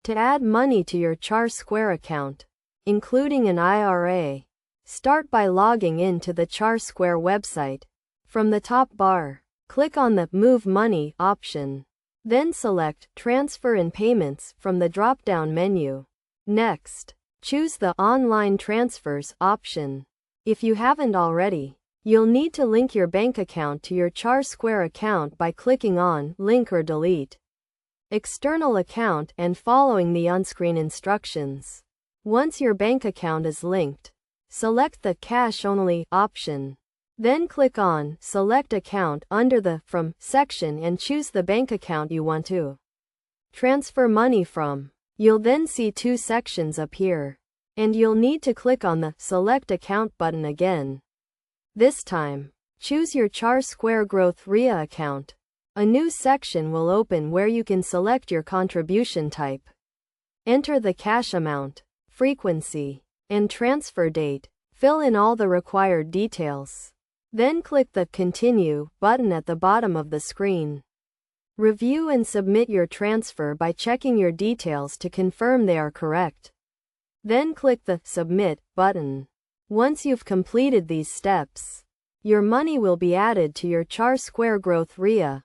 To add money to your Charles Schwab account, including an IRA, start by logging in to the Charles Schwab website. From the top bar, click on the Move Money option. Then select Transfer and Payments from the drop-down menu. Next, choose the Online Transfers option. If you haven't already, you'll need to link your bank account to your Charles Schwab account by clicking on Link or Delete External Account and following the on-screen instructions. Once your bank account is linked, select the Cash Only option. Then click on Select Account under the From section and choose the bank account you want to transfer money from. You'll then see two sections appear, and you'll need to click on the Select Account button again. This time, choose your Charles Schwab Roth IRA account. A new section will open where you can select your contribution type. Enter the cash amount, frequency, and transfer date. Fill in all the required details. Then click the Continue button at the bottom of the screen. Review and submit your transfer by checking your details to confirm they are correct. Then click the Submit button. Once you've completed these steps, your money will be added to your Charles Schwab Roth IRA.